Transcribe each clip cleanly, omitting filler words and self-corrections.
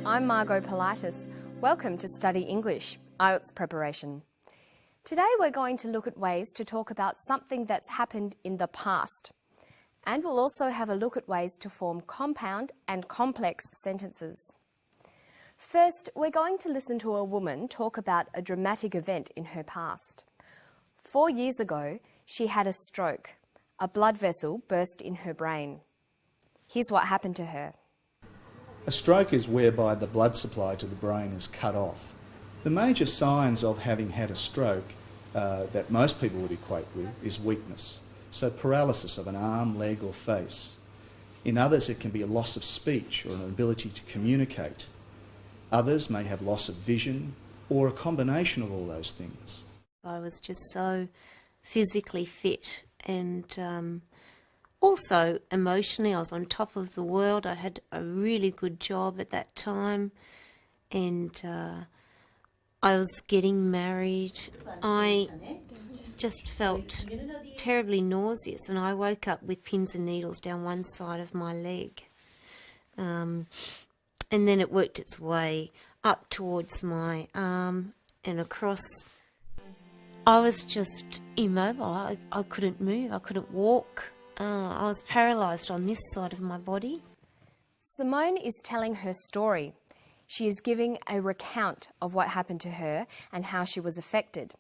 I'm Margot Politis. Welcome to Study English, IELTS preparation. Today we're going to look at ways to talk about something that's happened in the past. And we'll also have a look at ways to form compound and complex sentences. First, we're going to listen to a woman talk about a dramatic event in her past. 4 years ago, she had a stroke. A blood vessel burst in her brain. Here's what happened to her. A stroke is whereby the blood supply to the brain is cut off. The major signs of having had a stroke that most people would equate with is weakness. So paralysis of an arm, leg or face. In others it can be a loss of speech or an ability to communicate. Others may have loss of vision or a combination of all those things. I was just so physically fit and also emotionally I was on top of the world. I had a really good job at that time and I was getting married. I just felt terribly nauseous and I woke up with pins and needles down one side of my leg. And then it worked its way up towards my arm and across. I was just immobile. I couldn't move. I couldn't walk. I was paralysed on this side of my body. Simone is telling her story. She is giving a recount of what happened to her and how she was affected.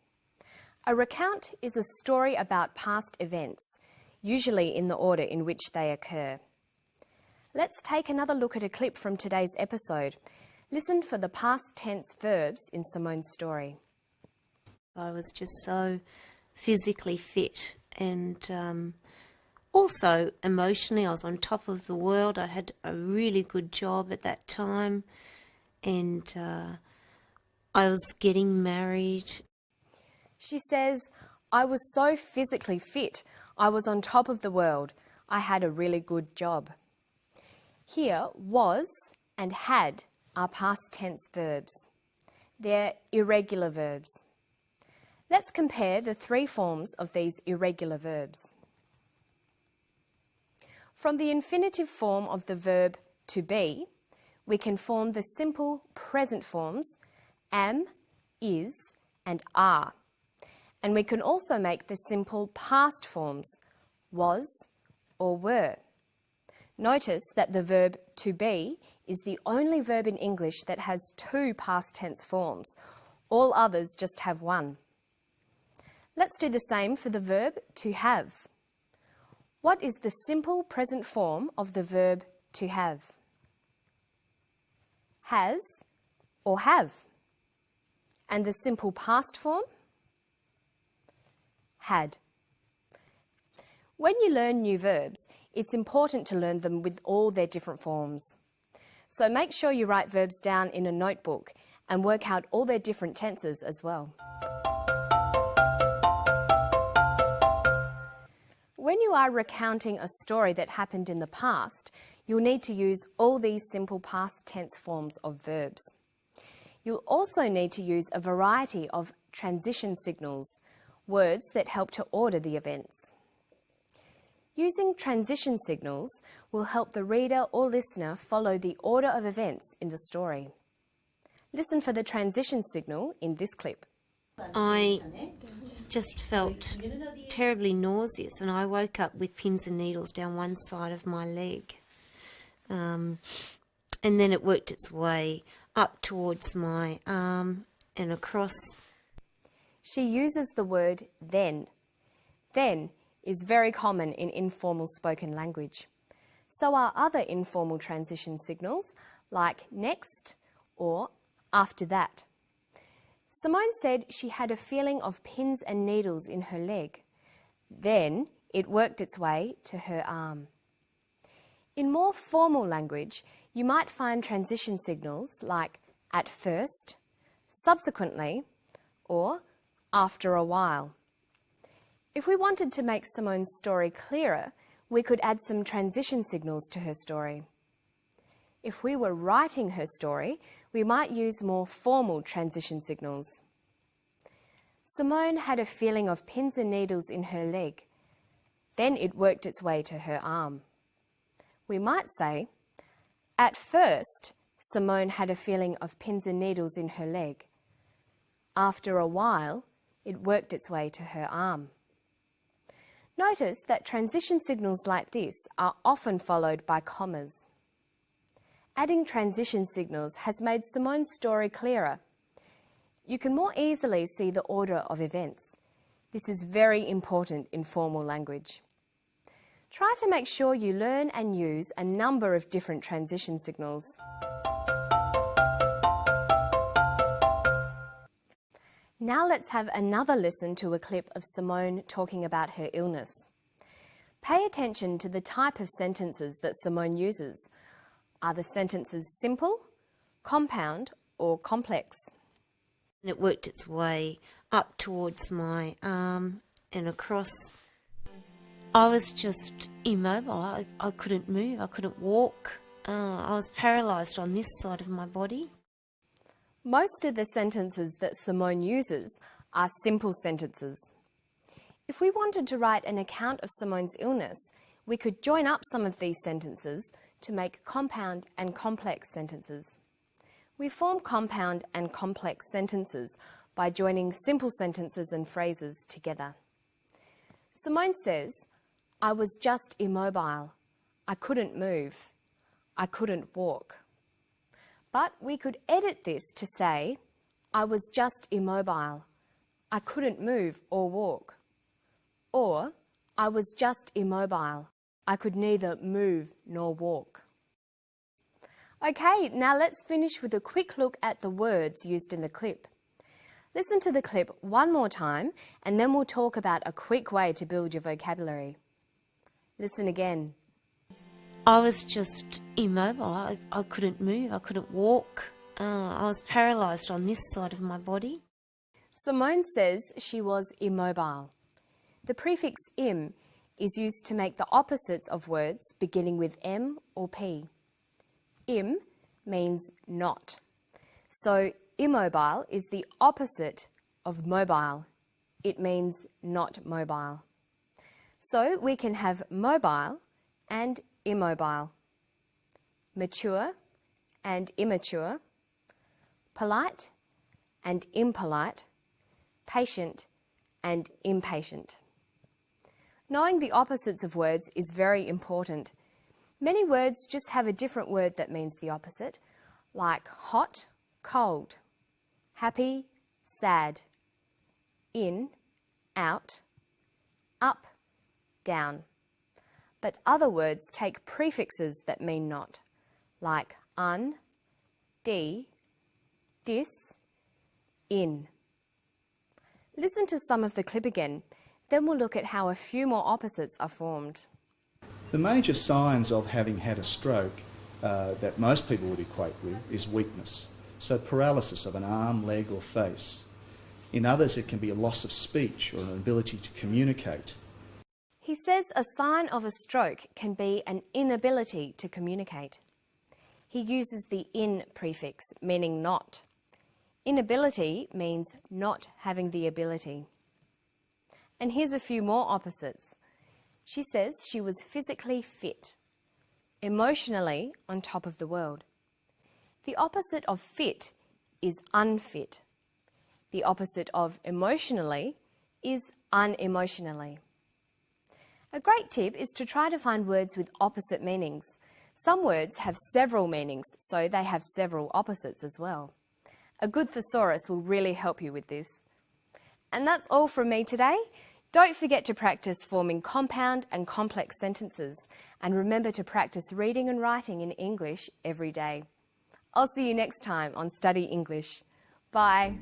A recount is a story about past events, usually in the order in which they occur. Let's take another look at a clip from today's episode. Listen for the past tense verbs in Simone's story. I was just so physically fit and also emotionally I was on top of the world. I had a really good job at that time and I was getting married. She says, I was so physically fit. I was on top of the world. I had a really good job. Here, was and had are past tense verbs. They're irregular verbs. Let's compare the three forms of these irregular verbs. From the infinitive form of the verb to be, we can form the simple present forms am, is, and are. And we can also make the simple past forms was or were. Notice that the verb to be is the only verb in English that has two past tense forms. All others just have one. Let's do the same for the verb to have. What is the simple present form of the verb to have? Has or have. And the simple past form? Had. When you learn new verbs, it's important to learn them with all their different forms. So make sure you write verbs down in a notebook and work out all their different tenses as well. When you are recounting a story that happened in the past, you'll need to use all these simple past tense forms of verbs. You'll also need to use a variety of transition signals, words that help to order the events. Using transition signals will help the reader or listener follow the order of events in the story. Listen for the transition signal in this clip. I just felt terribly nauseous and I woke up with pins and needles down one side of my leg. And then it worked its way up towards my arm and across. She uses the word then. Then is very common in informal spoken language. So are other informal transition signals like next or after that. Simone said she had a feeling of pins and needles in her leg. Then it worked its way to her arm. In more formal language, you might find transition signals like at first, subsequently, or after a while. If we wanted to make Simone's story clearer, we could add some transition signals to her story. If we were writing her story, we might use more formal transition signals. Simone had a feeling of pins and needles in her leg. Then it worked its way to her arm. We might say, at first, Simone had a feeling of pins and needles in her leg. After a while, it worked its way to her arm. Notice that transition signals like this are often followed by commas. Adding transition signals has made Simone's story clearer. You can more easily see the order of events. This is very important in formal language. Try to make sure you learn and use a number of different transition signals. Now let's have another listen to a clip of Simone talking about her illness. Pay attention to the type of sentences that Simone uses. Are the sentences simple, compound, or complex? It worked its way up towards my arm and across. I was just immobile. I couldn't move. I couldn't walk. I was paralysed on this side of my body. Most of the sentences that Simone uses are simple sentences. If we wanted to write an account of Simone's illness, we could join up some of these sentences to make compound and complex sentences. We form compound and complex sentences by joining simple sentences and phrases together. Simone says, "I was just immobile. I couldn't move. I couldn't walk." But we could edit this to say, "I was just immobile. I couldn't move or walk." Or, "I was just immobile. I could neither move nor walk." Okay, now let's finish with a quick look at the words used in the clip. Listen to the clip one more time and then we'll talk about a quick way to build your vocabulary. Listen again. I was just immobile. I couldn't move. I couldn't walk. I was paralysed on this side of my body. Simone says she was immobile. The prefix im is used to make the opposites of words beginning with M or P. Im means not. So immobile is the opposite of mobile. It means not mobile. So we can have mobile and immobile, mature and immature, polite and impolite, patient and impatient. Knowing the opposites of words is very important. Many words just have a different word that means the opposite, like hot, cold, happy, sad, in, out, up, down. But other words take prefixes that mean not, like un, de, dis, in. Listen to some of the clip again, then we'll look at how a few more opposites are formed. The major signs of having had a stroke that most people would equate with is weakness, so paralysis of an arm, leg or face. In others it can be a loss of speech or an ability to communicate. He says a sign of a stroke can be an inability to communicate. He uses the in prefix, meaning not. Inability means not having the ability. And here's a few more opposites. She says she was physically fit, emotionally on top of the world. The opposite of fit is unfit. The opposite of emotionally is unemotionally. A great tip is to try to find words with opposite meanings. Some words have several meanings, so they have several opposites as well. A good thesaurus will really help you with this. And that's all from me today. Don't forget to practice forming compound and complex sentences, and remember to practice reading and writing in English every day. I'll see you next time on Study English. Bye.